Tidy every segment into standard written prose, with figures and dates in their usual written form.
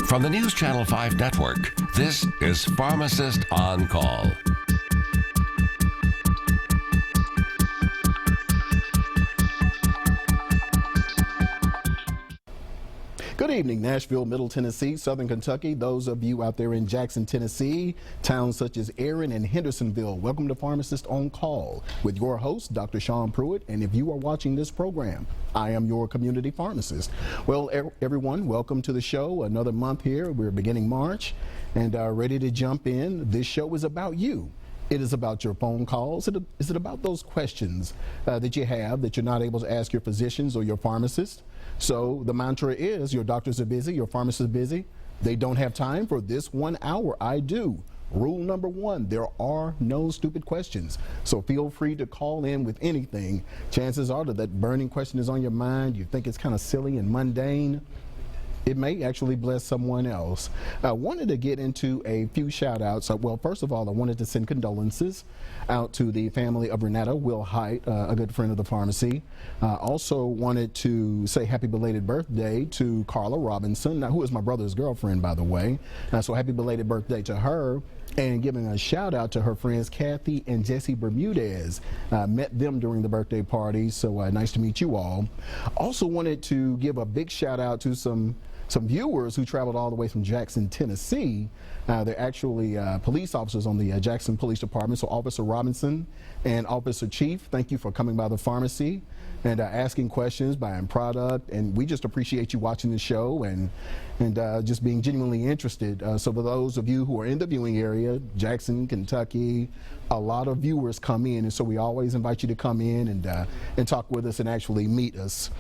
From the News Channel 5 network, this is Pharmacist on Call. Good evening, Nashville, Middle Tennessee, Southern Kentucky, those of you out there in Jackson, Tennessee, towns such as Erin and Hendersonville. Welcome to Pharmacist on Call with your host, Dr. Sean Pruitt. And if you are watching this program, I am your community pharmacist. Well, everyone, welcome to the show. Another month here. We're beginning March and ready to jump in. This show is about you. It is about your phone calls. Is it about those questions that you have that you're not able to ask your physicians or your pharmacist? So the mantra is your doctors are busy, your pharmacists are busy. They don't have time for this 1 hour. I do. Rule number one, there are no stupid questions. So feel free to call in with anything. Chances are that burning question is on your mind. You think it's kind of silly and mundane. It may actually bless someone else. I wanted to get into a few shout outs. Well, first of all, I wanted to send condolences out to the family of Renata Will Height, a good friend of the pharmacy. Also wanted to say happy belated birthday to Carla Robinson, who is my brother's girlfriend, by the way. So happy belated birthday to her. And giving a shout out to her friends Kathy and Jesse Bermudez. Met them during the birthday party, so nice to meet you all. Also wanted to give a big shout out to some viewers who traveled all the way from Jackson, Tennessee. They're actually police officers on the Jackson Police Department. So Officer Robinson and Officer Chief, thank you for coming by the pharmacy and asking questions, buying product, and we just appreciate you watching the show and just being genuinely interested. So for those of you who are in the viewing area, Jackson, Kentucky, a lot of viewers come in, and so we always invite you to come in and talk with us and actually meet us.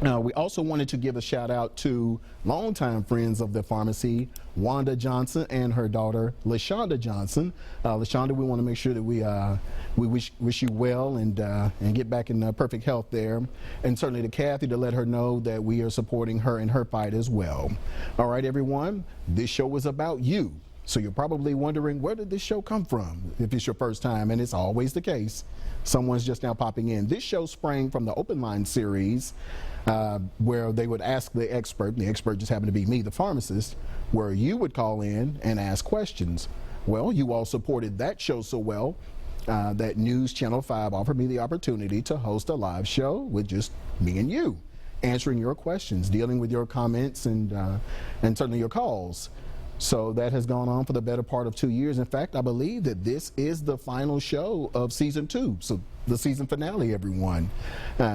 We also wanted to give a shout out to longtime friends of the pharmacy, Wanda Johnson and her daughter, LaShonda Johnson. LaShonda, we want to make sure that we wish you well and get back in perfect health there. And certainly to Kathy to let her know that we are supporting her in her fight as well. All right, everyone, this show is about you. So you're probably wondering, where did this show come from? If it's your first time, and it's always the case, someone's just now popping in. This show sprang from the Open Line series, where they would ask the expert just happened to be me, the pharmacist, where you would call in and ask questions. Well, you all supported that show so well that News Channel 5 offered me the opportunity to host a live show with just me and you, answering your questions, dealing with your comments and certainly your calls. So that has gone on for the better part of 2 years. In fact, I believe that this is the final show of season 2. So the season finale, everyone.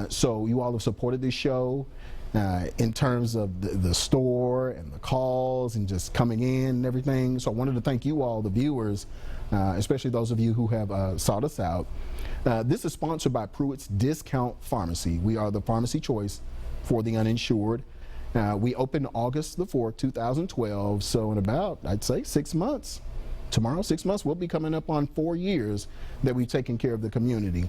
So you all have supported this show in terms of the store and the calls and just coming in and everything. So I wanted to thank you all, the viewers, especially those of you who have sought us out. This is sponsored by Pruitt's Discount Pharmacy. We are the pharmacy choice for the uninsured. We opened August the 4th, 2012, so in about, I'd say, 6 months. Tomorrow, 6 months, we'll be coming up on 4 years that we've taken care of the community.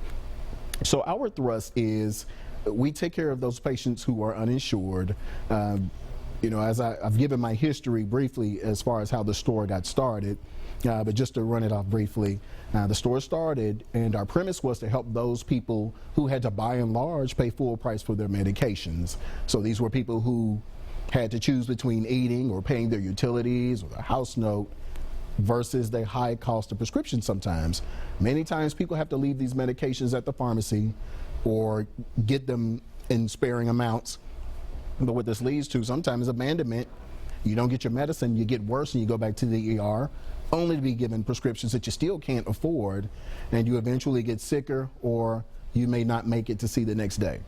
So our thrust is we take care of those patients who are uninsured. You know, as I've given my history briefly as far as how the store got started, but just to run it off briefly, the store started and our premise was to help those people who had to, by and large, pay full price for their medications. So these were people who had to choose between eating or paying their utilities or their house note versus the high cost of prescriptions sometimes. Many times people have to leave these medications at the pharmacy or get them in sparing amounts. But what this leads to sometimes is abandonment. You don't get your medicine, you get worse and you go back to the ER, only to be given prescriptions that you still can't afford, and you eventually get sicker or you may not make it to see the next day.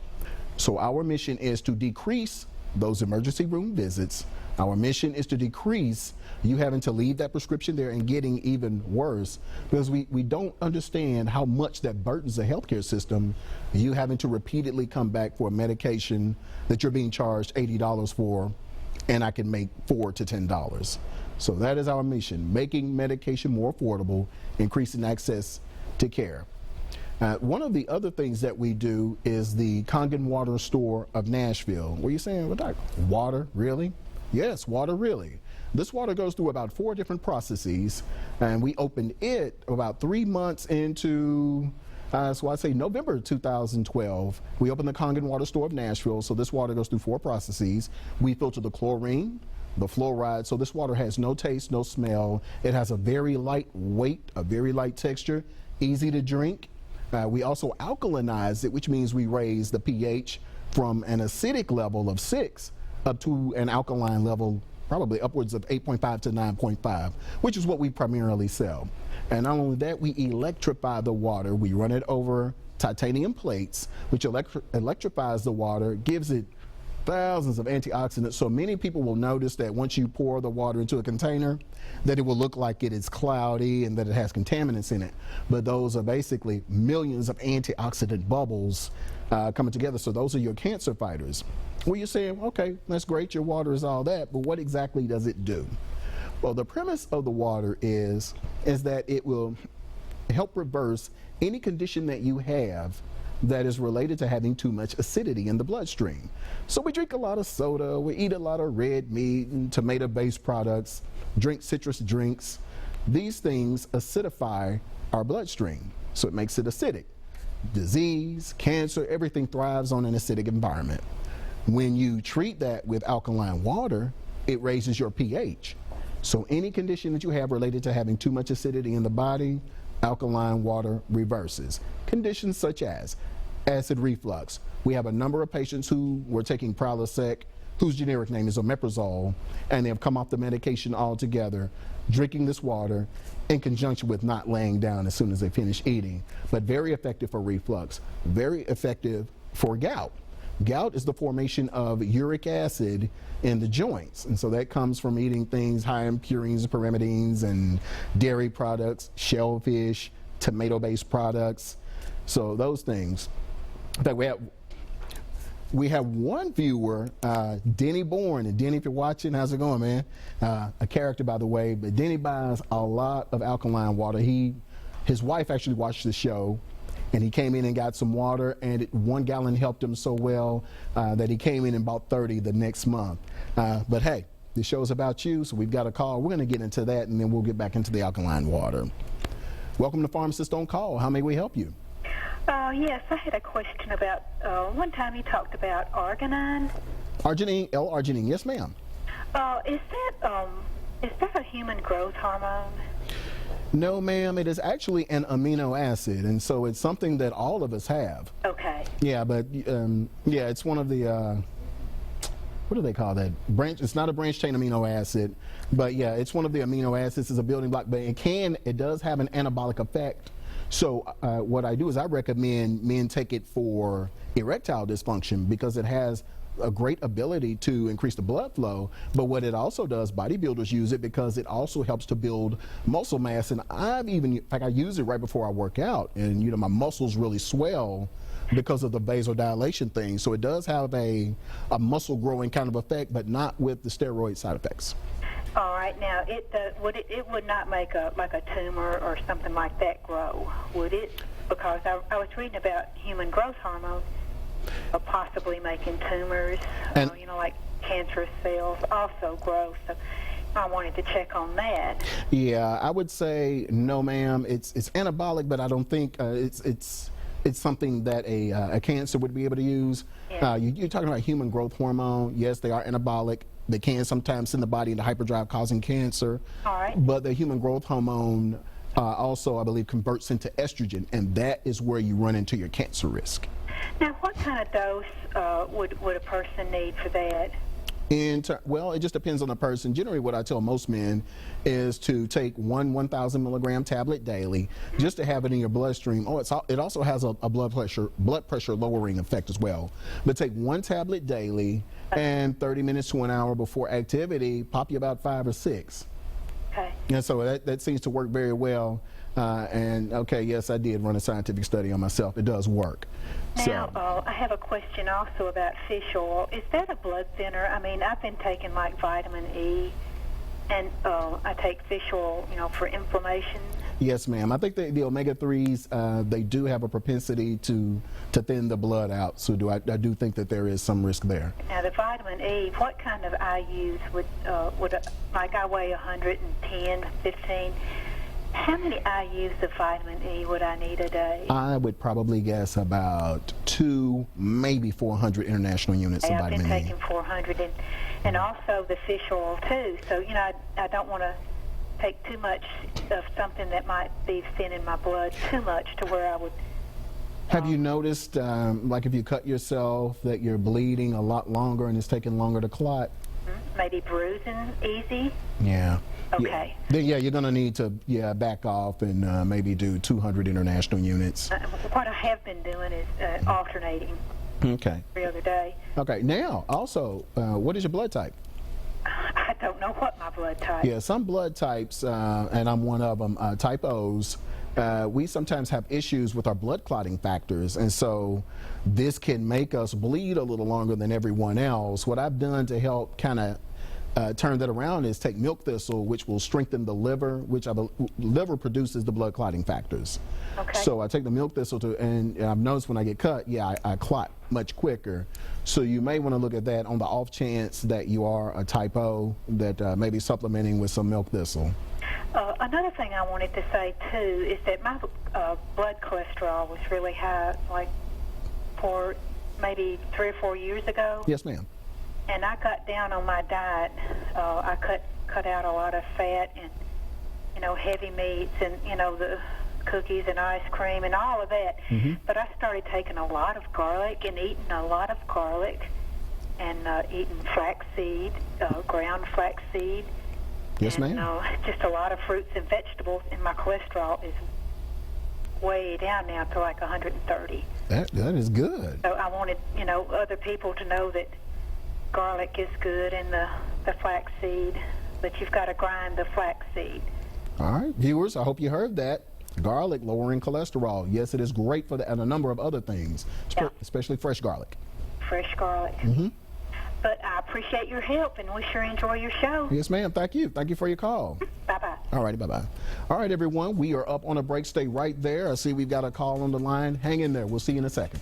So our mission is to decrease those emergency room visits. Our mission is to decrease you having to leave that prescription there and getting even worse, because we don't understand how much that burdens the healthcare system, you having to repeatedly come back for a medication that you're being charged $80 for, and I can make $4 to $10. So that is our mission, making medication more affordable, increasing access to care. One of the other things that we do is the Kangen Water Store of Nashville. What are you saying? Well, Doc, water, really? Yes, water, really. This water goes through about 4 different processes, and we opened it about 3 months into, so I'd say November 2012. We opened the Kangen Water Store of Nashville, so this water goes through 4 processes. We filter the chlorine, the fluoride. So this water has no taste, no smell. It has a very light weight, a very light texture, easy to drink. We also alkalinize it, which means we raise the pH from an acidic level of 6 up to an alkaline level, probably upwards of 8.5 to 9.5, which is what we primarily sell. And not only that, we electrify the water. We run it over titanium plates, which electrifies the water, gives it thousands of antioxidants. So many people will notice that once you pour the water into a container, that it will look like it is cloudy and that it has contaminants in it. But those are basically millions of antioxidant bubbles coming together. So those are your cancer fighters. Well, you're saying, okay, that's great, your water is all that, but what exactly does it do? Well, the premise of the water is that it will help reverse any condition that you have that is related to having too much acidity in the bloodstream. So we drink a lot of soda, we eat a lot of red meat and tomato-based products, drink citrus drinks. These things acidify our bloodstream, so it makes it acidic. Disease, cancer, everything thrives on an acidic environment. When you treat that with alkaline water, it raises your pH. So any condition that you have related to having too much acidity in the body, alkaline water reverses. Conditions such as acid reflux. We have a number of patients who were taking Prilosec, whose generic name is omeprazole, and they have come off the medication altogether, drinking this water in conjunction with not laying down as soon as they finish eating. But very effective for reflux, very effective for gout. Gout is the formation of uric acid in the joints, and so that comes from eating things high in purines and pyrimidines and dairy products, shellfish, tomato-based products. So those things. In fact, we have one viewer, Denny Bourne, and Denny, if you're watching, how's it going, man? A character, by the way, but Denny buys a lot of alkaline water. His wife actually watched the show, and he came in and got some water, and 1 gallon helped him so well that he came in and bought 30 the next month. But hey, the show's about you, so we've got a call. We're going to get into that, and then we'll get back into the alkaline water. Welcome to Pharmacist on Call. How may we help you? Yes, I had a question about, one time you talked about arginine. Arginine, L-arginine, yes ma'am. Is that a human growth hormone? No, ma'am, it is actually an amino acid, and so it's something that all of us have. Okay. Yeah, but yeah, it's one of the, what do they call that? It's not a branch chain amino acid, but yeah, it's one of the amino acids. It's a building block, but it does have an anabolic effect. So what I do is I recommend men take it for erectile dysfunction because it has a great ability to increase the blood flow, but what it also does, bodybuilders use it because it also helps to build muscle mass. And in fact, I use it right before I work out, and my muscles really swell because of the vasodilation thing. So it does have a muscle growing kind of effect, but not with the steroid side effects. All right. Now, it would not make a tumor or something like that grow, would it? Because I was reading about human growth hormone possibly making tumors, and like cancerous cells also grow. So I wanted to check on that. Yeah, I would say no, ma'am. It's anabolic, but I don't think it's something that a cancer would be able to use. Yeah. You're talking about human growth hormone. Yes, they are anabolic. They can sometimes send the body into hyperdrive, causing cancer. All right. But the human growth hormone also, I believe, converts into estrogen, and that is where you run into your cancer risk. Now, what kind of dose would a person need for that? Well, it just depends on the person. Generally, what I tell most men is to take 1,000 milligram tablet daily, just to have it in your bloodstream. It also has a blood pressure lowering effect as well. But take 1 tablet daily, and 30 minutes to an hour before activity, pop you about 5 or 6. Okay. And so that seems to work very well. And okay, yes, I did run a scientific study on myself. It does work. Now, I have a question also about fish oil. Is that a blood thinner? I mean, I've been taking like vitamin E, and I take fish oil, for inflammation. Yes, ma'am. I think the omega-3s, they do have a propensity to thin the blood out. So I do think that there is some risk there. Now, the vitamin E, what kind of IUs would like I weigh 110, 15, How many IUs of vitamin E would I need a day? I would probably guess about 2, maybe 400 international units of vitamin I've E. been taking 400, and also the fish oil too. So, you know, I don't want to take too much of something that might be thinning my blood too much to where I would. Have you noticed, like if you cut yourself, that you're bleeding a lot longer and it's taking longer to clot? Maybe bruising easy? Yeah. Okay. Then, yeah, you're going to need to back off and maybe do 200 international units. What I have been doing is alternating Okay. every other day. Okay. Now, also, what is your blood type? I don't know what my blood type. Yeah, some blood types, and I'm one of them, type O's, we sometimes have issues with our blood clotting factors, and so this can make us bleed a little longer than everyone else. What I've done to help kind of turn that around is take milk thistle, which will strengthen the liver, which liver produces the blood clotting factors. Okay. So I take the milk thistle and I've noticed when I get cut, I clot much quicker. So you may want to look at that on the off chance that you are a type O, that maybe supplementing with some milk thistle. Another thing I wanted to say too is that my blood cholesterol was really high, like for maybe 3 or 4 years ago. Yes, ma'am. And I got down on my diet. I cut out a lot of fat and, you know, heavy meats and, you know, the cookies and ice cream and all of that. Mm-hmm. But I started taking a lot of garlic and eating a lot of garlic and eating flaxseed, ground flaxseed. Yes, and, ma'am. Just a lot of fruits and vegetables, and my cholesterol is way down now to like 130. That is good. So I wanted, you know, other people to know that garlic is good and the flaxseed, but you've got to grind the flaxseed. All right, viewers, I hope you heard that. Garlic lowering cholesterol. Yes, it is great for and a number of other things, especially fresh garlic. Fresh garlic. Mm-hmm. But I appreciate your help, and we sure enjoy your show. Yes, ma'am. Thank you. Thank you for your call. Bye-bye. All righty, bye-bye. All right, everyone, we are up on a break. Stay right there. I see we've got a call on the line. Hang in there. We'll see you in a second.